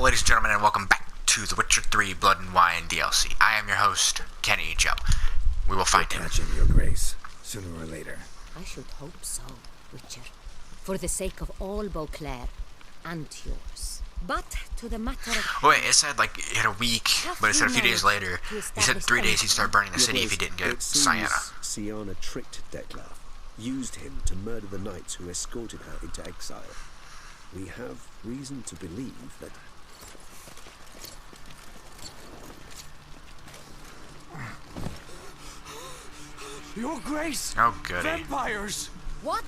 ladies and gentlemen, and welcome back to The Witcher 3 Blood and Wine DLC. I am your host, Kenny Joe. We will find him. Catch him, Your Grace, sooner or later. I should hope so, Witcher. For the sake of all Beauclair and yours. But to the matter of... Wait, it said like he had a week, but it said a few days later. He said 3 days he'd start burning the city if he didn't get Sienna. Syanna tricked Dettlaff, used him to murder the knights who escorted her into exile. We have reason to believe that... Your Grace! Oh, goody. Vampires! What?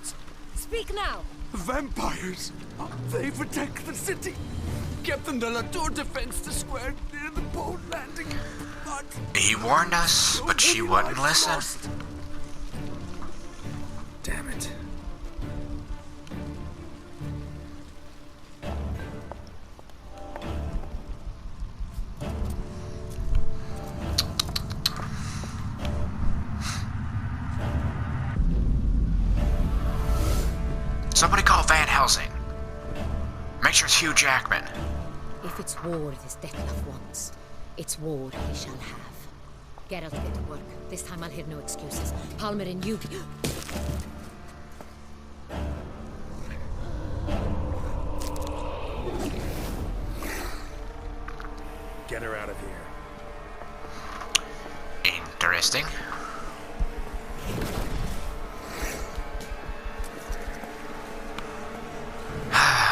Speak now! Vampires! They've attacked the city! Captain de la Tour defends the square near the boat landing, but... He warned us, but she wouldn't listen. Lost. Damn it. Somebody call Van Helsing. Make sure it's Hugh Jackman. If it's war this Dettlaff wants, it's war he shall have. Geralt, get to work. This time I'll hear no excuses. Palmer and you... Get her out of here. Interesting.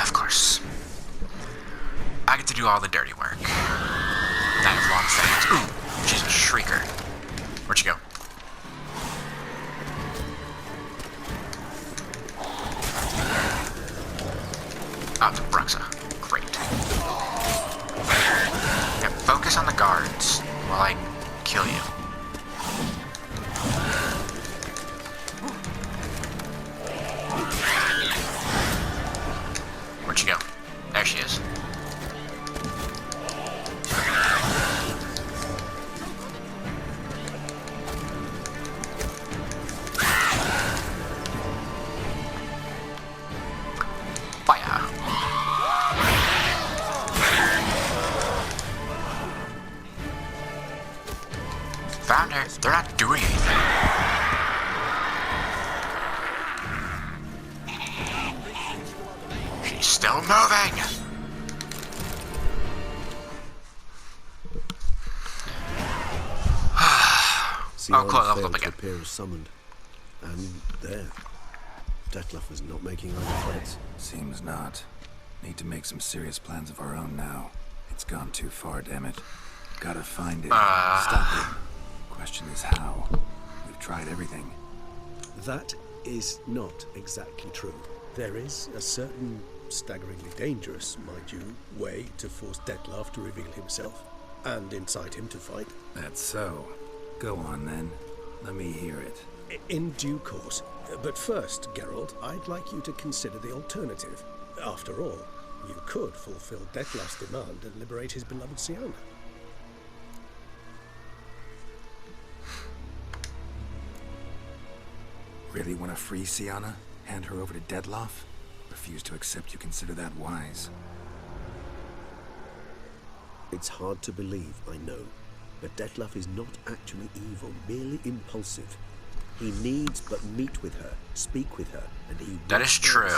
Of course. I get to do all the dirty work. Knight of Long Fangs. Ooh, she's a shrieker. Where'd she go? Oh, it's a Bruxa. Great. Yeah, focus on the guards while I kill you. Where'd she go? There she is. Fire. Found her. They're not doing anything. She's still moving. Syanna cool, leveled failed up to again. appear as summoned. And there. Dettlaff was not making either threats. Seems not. Need to make some serious plans of our own now. It's gone too far, damn it. Gotta find it. Stop it. Question is how. We've tried everything. That is not exactly true. There is a certain staggeringly dangerous, mind you, way to force Dettlaff to reveal himself and incite him to fight. That's so. Go on then. Let me hear it. In due course. But first, Geralt, I'd like you to consider the alternative. After all, you could fulfill Dettlaff's demand and liberate his beloved Syanna. Really want to free Syanna? Hand her over to Dettlaff? Refuse to accept you consider that wise. It's hard to believe, I know, but Dettlaff is not actually evil, merely impulsive. He needs but meet with her, speak with her, and he... That is true.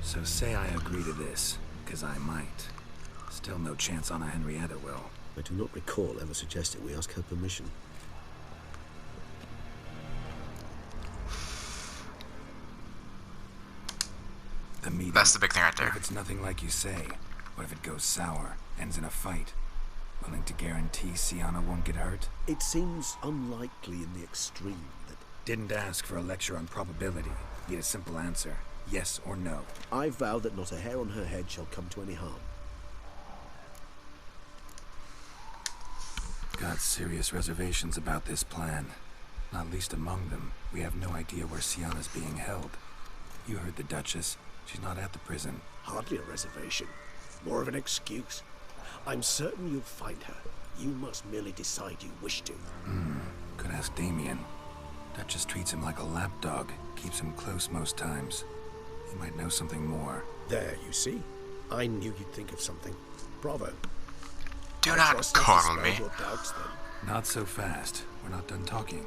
So say I agree to this, because I might. Still no chance Anna Henrietta will. I do not recall ever suggesting we ask her permission. The meeting. That's the big thing right What there. if it's nothing like you say? What if it goes sour, ends in a fight? Willing to guarantee Syanna won't get hurt? It seems unlikely in the extreme that... Didn't ask for a lecture on probability. Need a simple answer. Yes or no. I vow that not a hair on her head shall come to any harm. Got serious reservations about this plan. Not least among them, we have no idea where Syanna's being held. You heard the Duchess. She's not at the prison. Hardly a reservation. More of an excuse. I'm certain you'll find her. You must merely decide you wish to. Could ask Damien. Duchess treats him like a lapdog. Keeps him close most times. He might know something more. There, you see. I knew you'd think of something. Bravo. Do I not trust that coddle dispels me. your doubts, then. Not so fast. We're not done talking.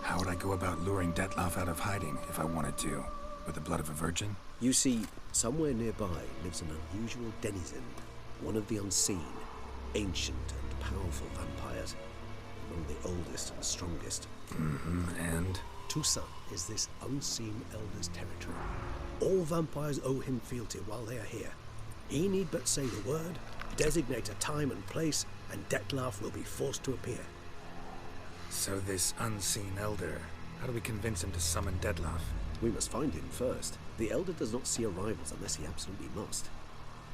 How would I go about luring Detloff out of hiding if I wanted to? With the blood of a virgin? You see, somewhere nearby lives an unusual denizen, one of the unseen, ancient and powerful vampires, among the oldest and strongest. And? Toussaint is this unseen elder's territory. All vampires owe him fealty while they are here. He need but say the word, designate a time and place, and Detlaff will be forced to appear. So this unseen elder, how do we convince him to summon Detloff? We must find him first. The elder does not see arrivals unless he absolutely must.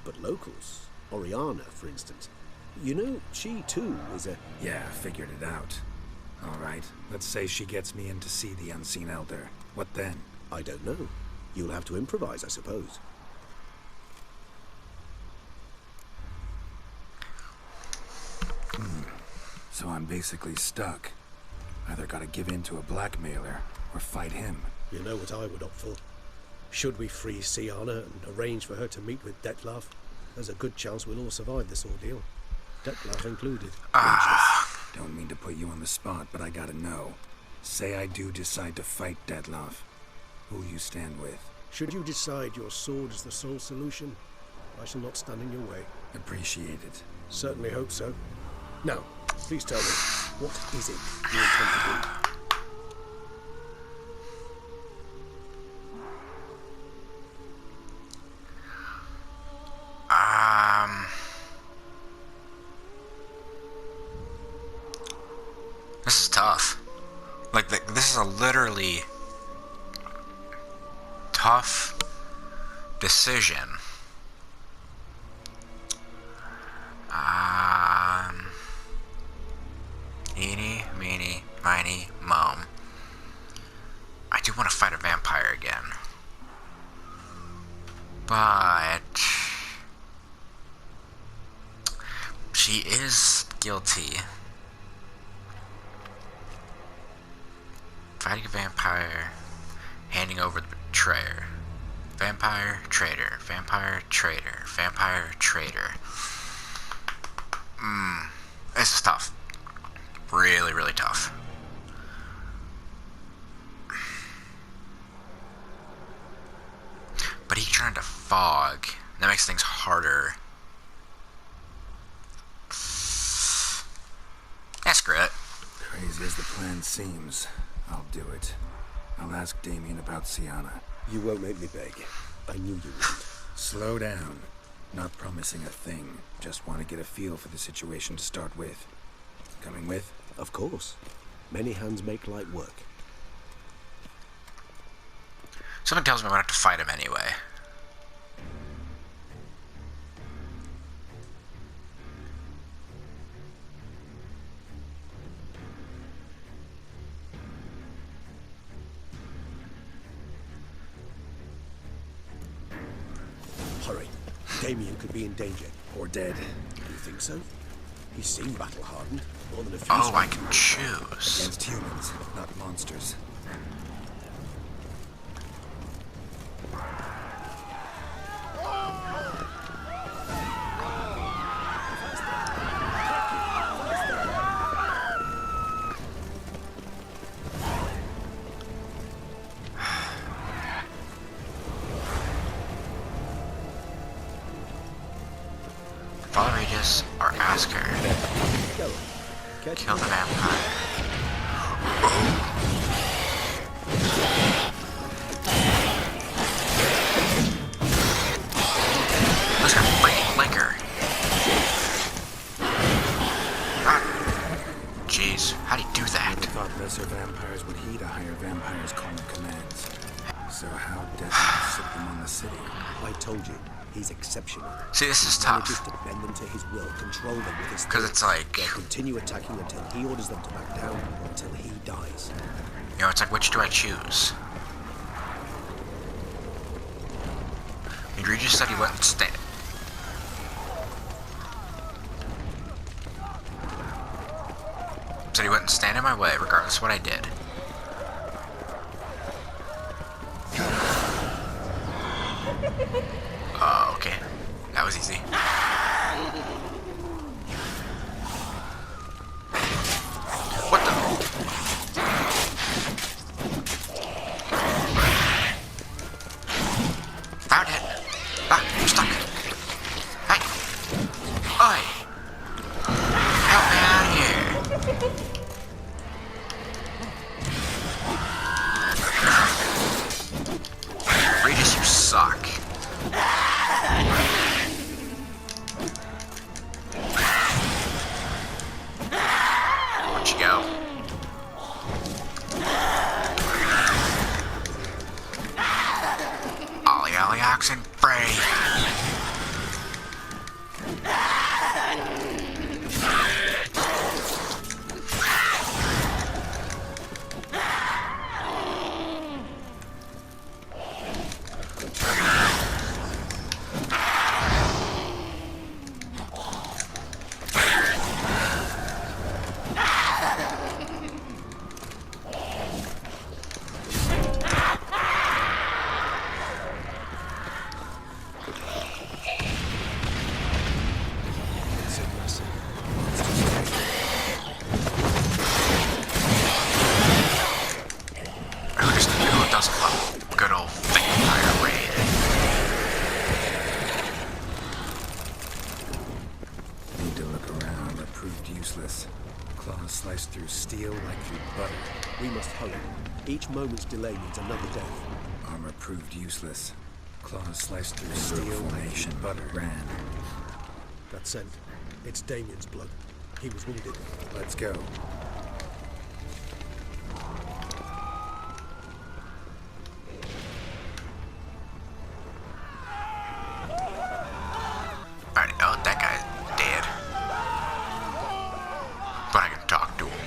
But locals, Oriana, for instance, you know, she too is a... Yeah, figured it out. All right, let's say she gets me in to see the unseen elder. What then? I don't know. You'll have to improvise, I suppose. So I'm basically stuck. Either gotta give in to a blackmailer, or fight him. You know what I would opt for. Should we free Siana and arrange for her to meet with Detlaff, there's a good chance we'll all survive this ordeal. Detlaff included. Don't mean to put you on the spot, but I gotta know. Say I do decide to fight Detloff. Who'll you stand with? Should you decide your sword is the sole solution, I shall not stand in your way. Appreciate it. Certainly hope so. Now, please tell me, what is it you intend to do? This is tough. Like, this is a literally tough decision. Eeny, meeny, miny, moe. I do want to fight a vampire again. But she is guilty. Fighting a vampire, handing over the betrayer. Vampire, traitor. Vampire, traitor. Vampire, traitor. This is tough. Really, really tough. But he turned to fog. That makes things harder. Yeah, screw it. Crazy as the plan seems, I'll do it. I'll ask Damien about Siana. You won't make me beg. I knew you wouldn't. Slow down. Not promising a thing. Just want to get a feel for the situation to start with. Coming with? Of course. Many hands make light work. Something tells me I'm gonna have to fight him anyway. Hurry. Damien could be in danger. Or dead. You think so? He seemed battle-hardened. More than a few. Oh, I can choose. Against humans, not monsters. Follow Regis or ask her. Go. Catch Kill the me. vampire. Let's go fight liquor. Jeez, how'd he do that? Thought lesser vampires would heed a higher vampire's calling commands. So how Detloff set them on the city? I told you, he's exceptional. See, this is Manages tough. to bend them to his will, control them with his 'Cause it's like- they'll continue attacking until he orders them to back down, until he dies. You know, it's like, which do I choose? I mean, Regis said he wouldn't stand. Said he wouldn't stand in my way, regardless of what I did. Oh, okay. That was easy. What the? Found it. Ah, you're stuck. Hey. Oi. Help me out of here. Regis, you suck. Where'd you go? Ollie, ollie, oxen, bray. Who doesn't love good old vampire raid? Need to look around. It proved useless. Claws sliced through steel like through butter. We must hurry. Each moment's delay means another death. Armor proved useless. Claws sliced through steel like through butter. Ran. That scent. It's Damien's blood. He was wounded. Let's go. Alright, oh, that guy's dead. But I can talk to him.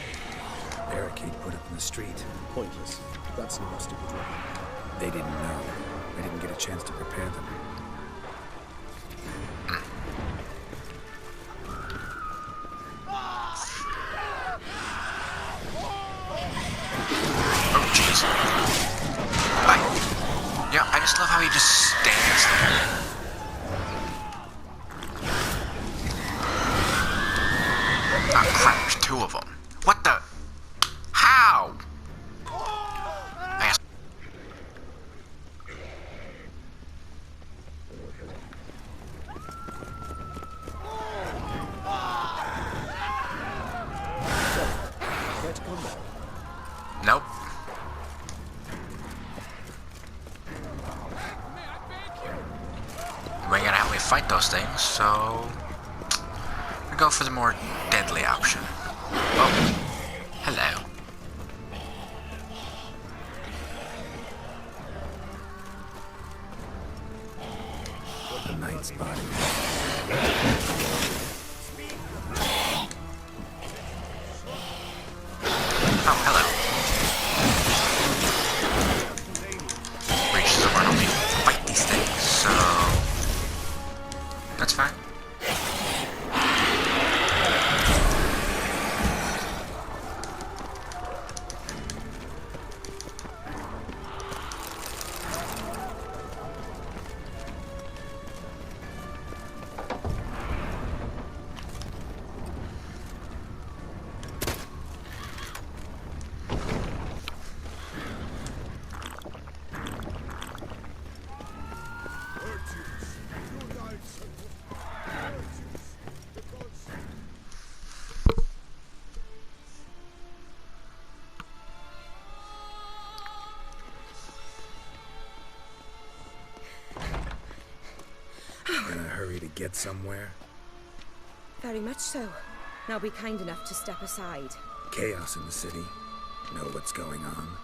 Barricade put up in the street. Pointless. That's no stupid weapon. They didn't know. I didn't get a chance to prepare them. Oh, jeez. Yeah, I just love how he just stands there. Ah, crap, there's two of them. What the? How? I guess. Where to come now? Nope. You ain't gonna help me fight those things, so I go for the more deadly option. Oh, hello. The night spotting. Oh, hello. Reaches over and help me fight these things, so that's fine. In a hurry to get somewhere. Very much so. Now be kind enough to step aside. Chaos in the city. Know what's going on.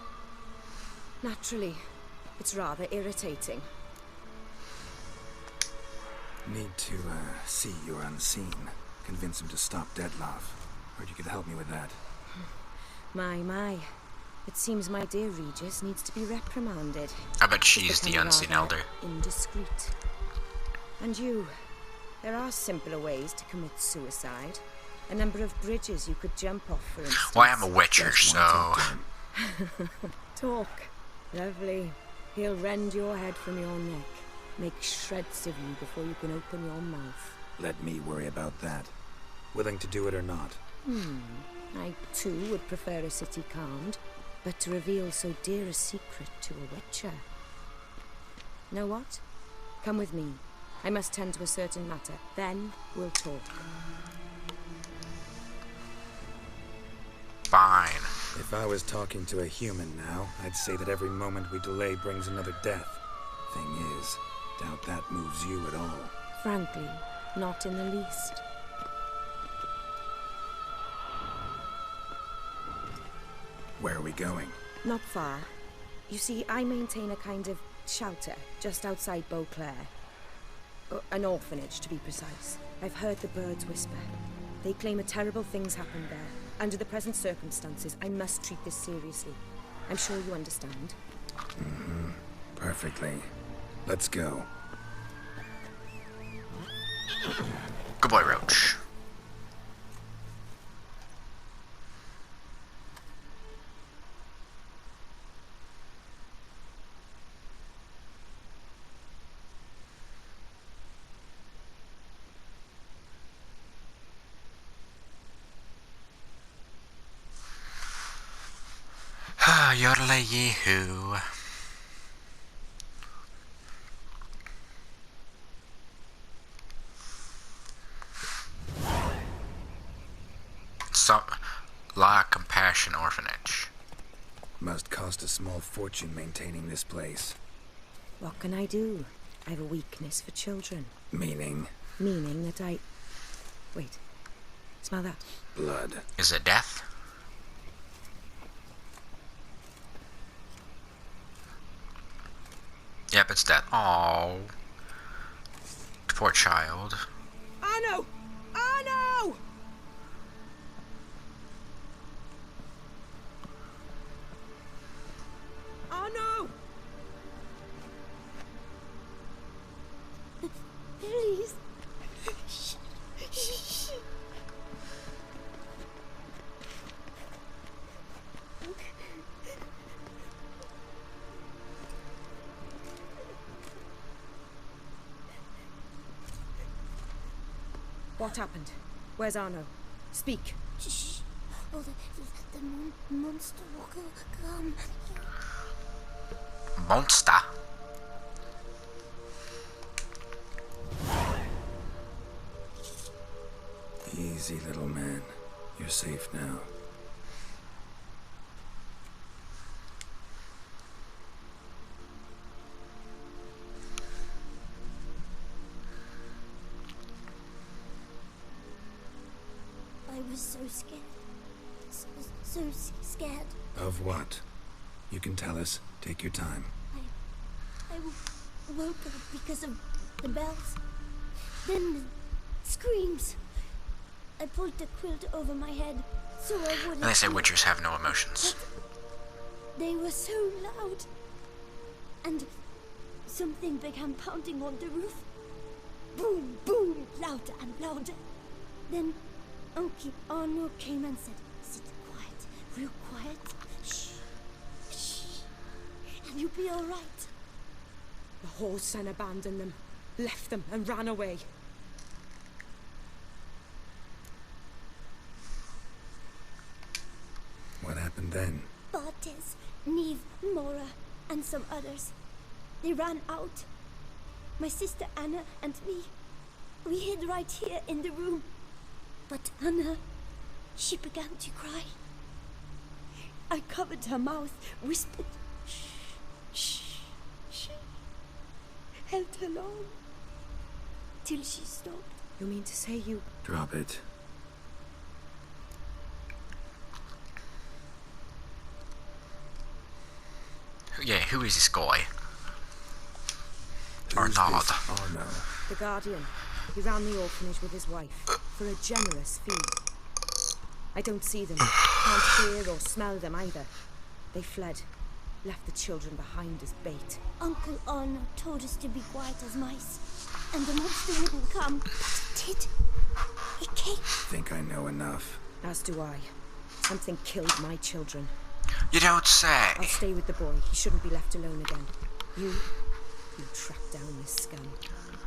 Naturally, it's rather irritating. Need to see you're unseen. Convince him to stop Dettlaff. Heard you could help me with that. My. It seems my dear Regis needs to be reprimanded. I bet she's the Becoming unseen rather elder. Indiscreet. And you, there are simpler ways to commit suicide. A number of bridges you could jump off, for instance. Well, I am a witcher, Just so wanna talk to him. Talk. Lovely. He'll rend your head from your neck. Make shreds of you before you can open your mouth. Let me worry about that. Willing to do it or not. I, too, would prefer a city calmed, but to reveal so dear a secret to a witcher. Know what? Come with me. I must tend to a certain matter. Then we'll talk. Fine. If I was talking to a human now, I'd say that every moment we delay brings another death. Thing is, doubt that moves you at all. Frankly, not in the least. Where are we going? Not far. You see, I maintain a kind of shelter just outside Beauclair. An orphanage, to be precise. I've heard the birds whisper. They claim a terrible thing's happened there. Under the present circumstances, I must treat this seriously. I'm sure you understand. Perfectly. Let's go. Good boy, Roach. Yodelay-yee-hoo. La Compassion Orphanage. Must cost a small fortune maintaining this place. What can I do? I have a weakness for children. Meaning? Meaning that I... Wait. Smell that? Blood. Is it death? Yep, it's death. Oh, poor child. Arno! Arno! Arno! Please. What happened? Where's Arno? Speak. Shh. Oh, the monster will come. Monster? Easy, little man. You're safe now. I was so scared. So scared. Of what? You can tell us. Take your time. I woke up because of the bells. Then the screams. I pulled the quilt over my head so I wouldn't... And they say witchers have no emotions. But they were so loud. And something began pounding on the roof. Boom, boom, louder and louder. Then Uncle Arno came and said, "Sit quiet, real quiet. Shh, shh, and you'll be all right." The horse and abandoned them, left them and ran away. What happened then? Bartes, Neve, Mora, and some others. They ran out. My sister Anna and me, we hid right here in the room. But Anna, she began to cry. I covered her mouth, whispered, "Shh, shh, shh," held her long, till she stopped. You mean to say you... Drop it. Yeah, who is this guy? Who's Arnaud. this Arno? The Guardian. He ran the orphanage with his wife, for a generous fee. I don't see them, can't hear or smell them either. They fled, left the children behind as bait. Uncle Arno told us to be quiet as mice, and the monster wouldn't come, but it did. It came. Think I know enough. As do I. Something killed my children. You don't say. I'll stay with the boy. He shouldn't be left alone again. You you track down this scum.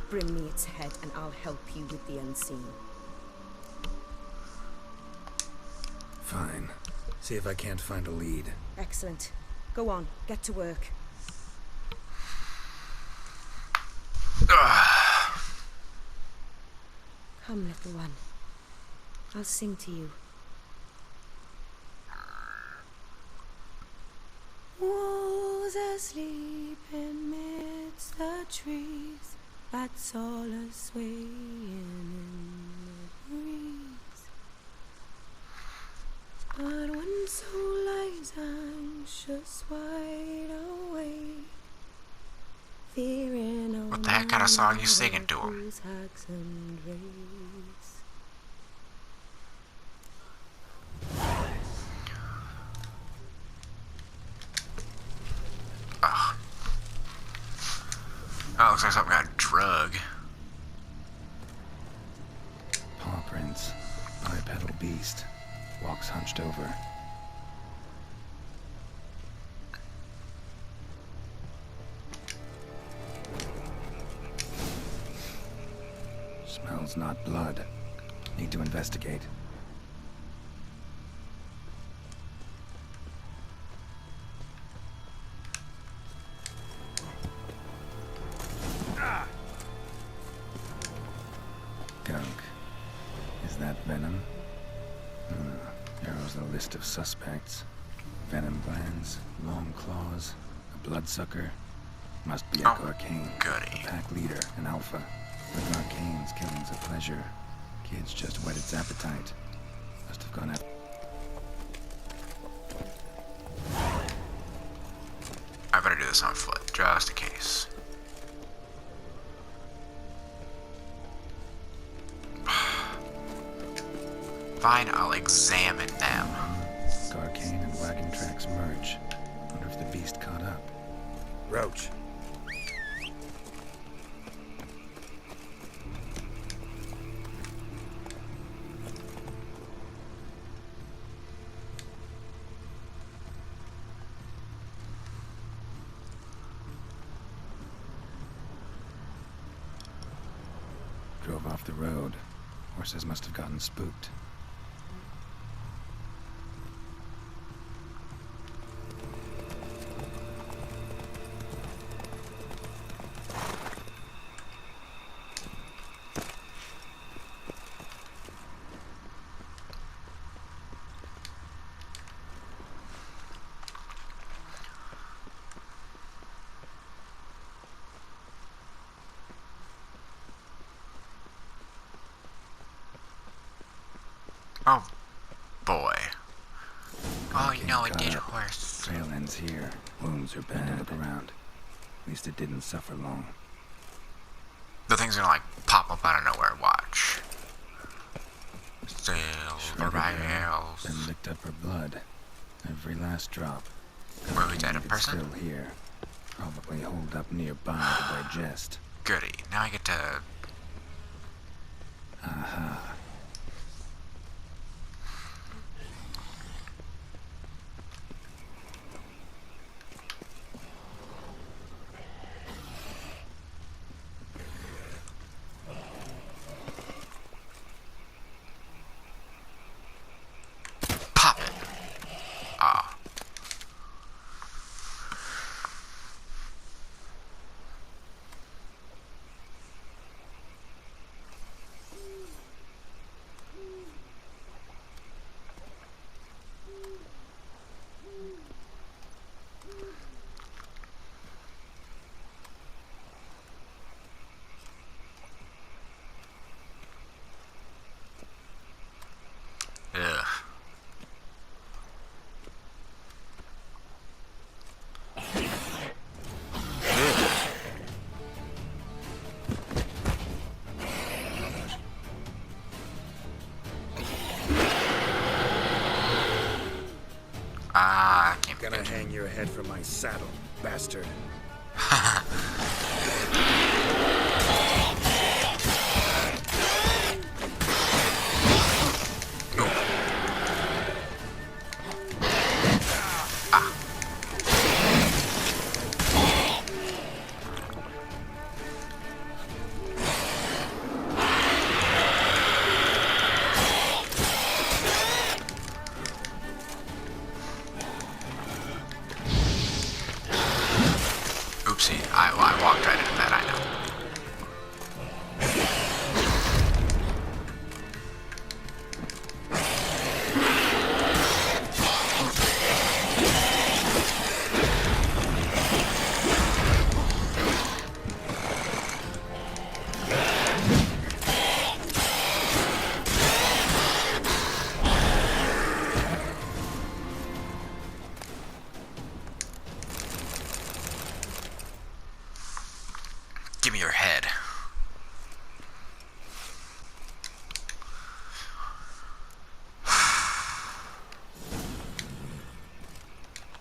Bring me its head and I'll help you with the unseen. Fine. See if I can't find a lead. Excellent. Go on, get to work. Come, little one. I'll sing to you. Wolves asleep amidst the trees, bats all a-swaying in the breeze. But one soul lies anxious, wide awake, fearing What the heck kind of song you singing to him? hags and rays. Ugh. That looks like something got drug. Paw prints. Bipedal beast. Walks hunched over. Smells not blood. Need to investigate. Gunk. Is that venom? Narrows the list of suspects. Venom glands, long claws, a bloodsucker. Must be Echo Arcane. Goody. A pack leader, an alpha. With Arcane's killing's a pleasure. Kids just whet its appetite. Must have gone after. I better do this on foot, just in case. Fine, I'll examine them. Arcane and wagon tracks merge. Wonder if the beast caught up. Roach. Drove off the road. Horses must have gotten spooked. Oh, boy. Oh, you know, it Got did up. horse. Trail ends here. Wounds are bad. Look around. At least it didn't suffer long. The thing's gonna, like, pop up out of nowhere, watch. Silver Shredded her, rails. then licked up her blood. Every last drop. Wait, was that a It's person? still here. Probably holed up nearby to digest. Goody. Now I get to... Aha. pop it. Ah. Ugh. Ah, I can't Gonna hang your head from my saddle, bastard. See, I walked right into that, I know. Give me your head.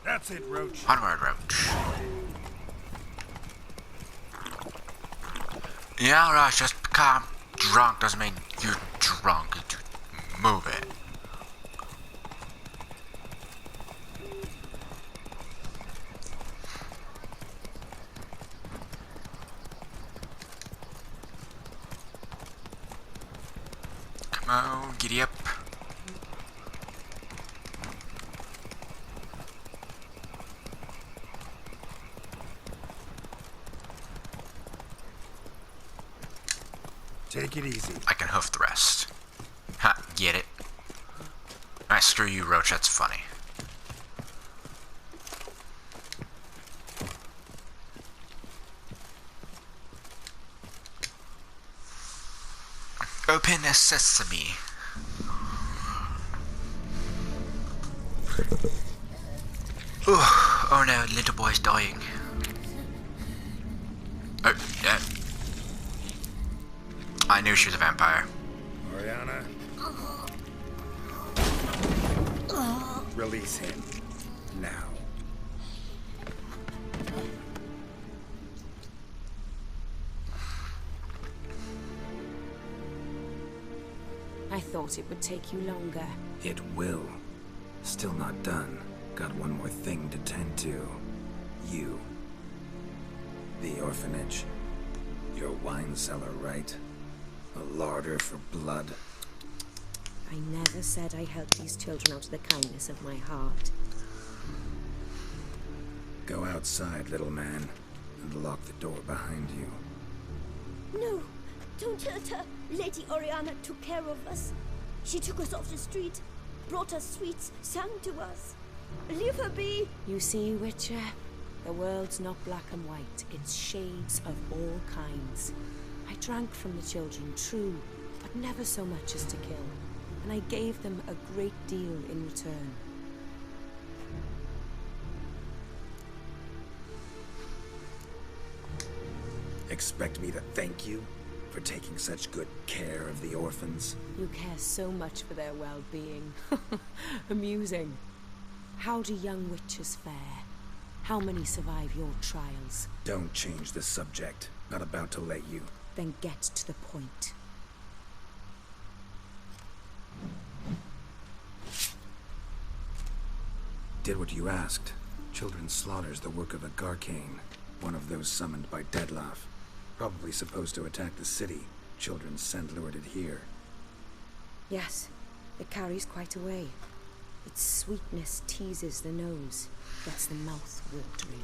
That's it, Roach. Onward, Roach. Yeah, Roach, just because I'm drunk doesn't mean you're drunk. Move it. Come on, giddy up. Take it easy. I can hoof the rest. Ha, get it? Alright, screw you, Roach, that's funny. Open a sesame. Ooh, oh no, little boy's dying. Oh, yeah. I knew she was a vampire. Oriana. Release him. Now. I thought it would take you longer. It will. Still not done. Got one more thing to tend to. You. The orphanage. Your wine cellar, right? A larder for blood. I never said I helped these children out of the kindness of my heart. Go outside, little man, and lock the door behind you. No, don't hurt her. Lady Oriana took care of us. She took us off the street, brought us sweets, sang to us. Leave her be. You see, Witcher? The world's not black and white. It's shades of all kinds. I drank from the children, true, but never so much as to kill. And I gave them a great deal in return. Expect me to thank you for taking such good care of the orphans? You care so much for their well-being. Amusing. How do young witches fare? How many survive your trials? Don't change the subject. Not about to let you. Then get to the point. Did what you asked. Children's slaughter's the work of a Garcane, one of those summoned by Dettlaff. Probably supposed to attack the city. Children sent lured it here. Yes, it carries quite a way. Its sweetness teases the nose, gets the mouth watering.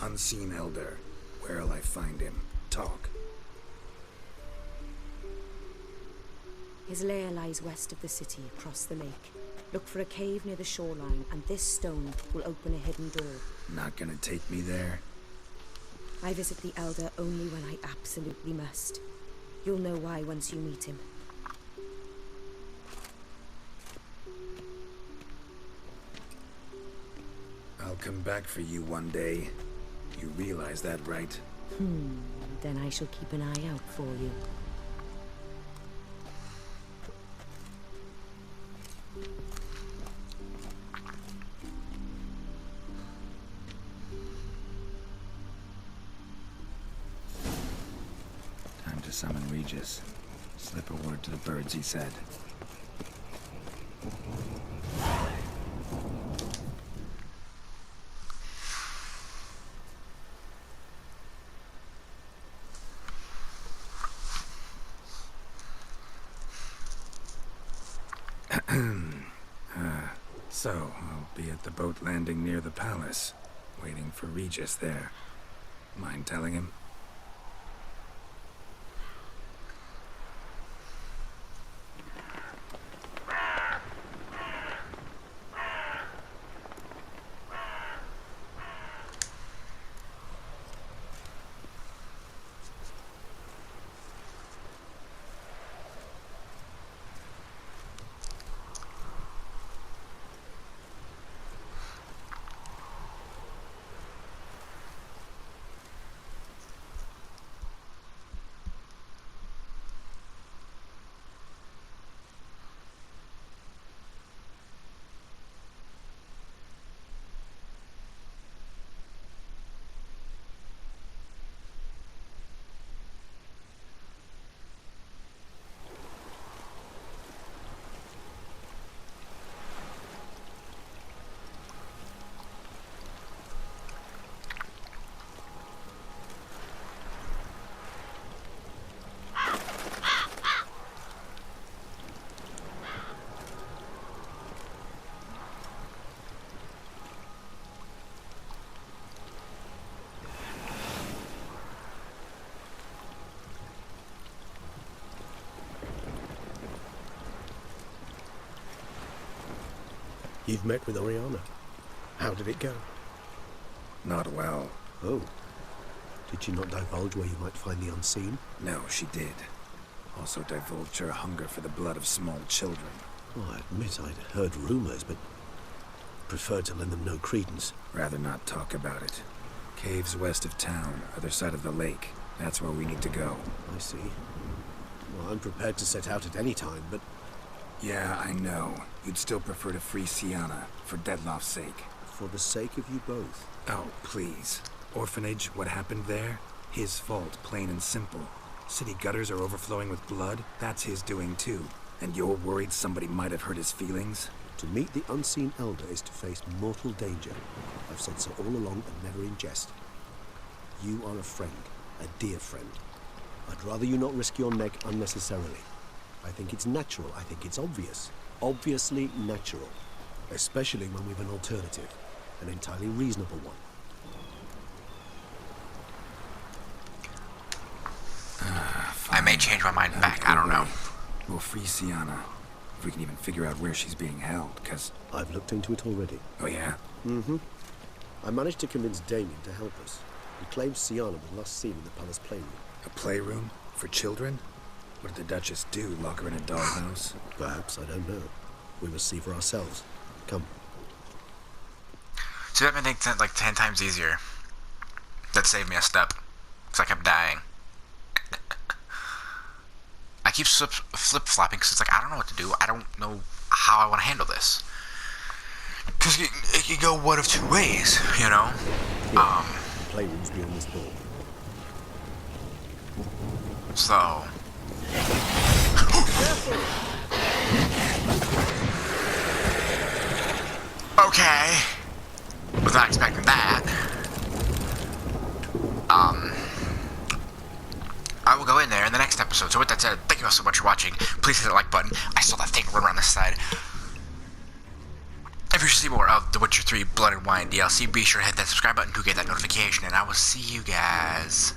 Unseen Elder. Where'll I find him? Talk. His lair lies west of the city, across the lake. Look for a cave near the shoreline, and this stone will open a hidden door. Not gonna take me there? I visit the Elder only when I absolutely must. You'll know why once you meet him. I'll come back for you one day. You realize that, right? Then I shall keep an eye out for you. Time to summon Regis. Slip a word to the birds, he said. So, I'll be at the boat landing near the palace. Waiting for Regis there. Mind telling him? You've met with Oriana. How did it go? Not well. Oh. Did she not divulge where you might find the unseen? No, she did. Also divulged her hunger for the blood of small children. Well, I admit I'd heard rumors, but preferred to lend them no credence. Rather not talk about it. Caves west of town, other side of the lake. That's where we need to go. I see. Well, I'm prepared to set out at any time, but... Yeah, I know. You'd still prefer to free Sienna, for Dettlaff's sake. For the sake of you both. Oh, please. Orphanage, what happened there? His fault, plain and simple. City gutters are overflowing with blood. That's his doing too. And you're worried somebody might have hurt his feelings? To meet the unseen elder is to face mortal danger. I've said so all along and never in jest. You are a friend, a dear friend. I'd rather you not risk your neck unnecessarily. I think it's natural. I think it's obvious. Obviously natural. Especially when we've an alternative. An entirely reasonable one. I may change my mind back, I don't know. We'll free Sienna. If we can even figure out where she's being held, because... I've looked into it already. Oh, yeah? Mm-hmm. I managed to convince Damien to help us. He claims Sienna was last seen in the palace playroom. A playroom? For children? What did the Duchess do? Lock her in a doghouse? Perhaps, I don't know. We must see for ourselves. Come. So that made things like 10 times easier. That saved me a step. Because I kept dying. I keep flip-flopping because it's like, I don't know what to do. I don't know how I want to handle this. Because it could go one of two ways, you know? Yeah, the playroom's beyond this door. So... Okay. Was not expecting that. I will go in there in the next episode. So with that said, thank you all so much for watching. Please hit that like button. I saw that thing run around this side. If you should see more of The Witcher 3 Blood and Wine DLC, be sure to hit that subscribe button to get that notification, and I will see you guys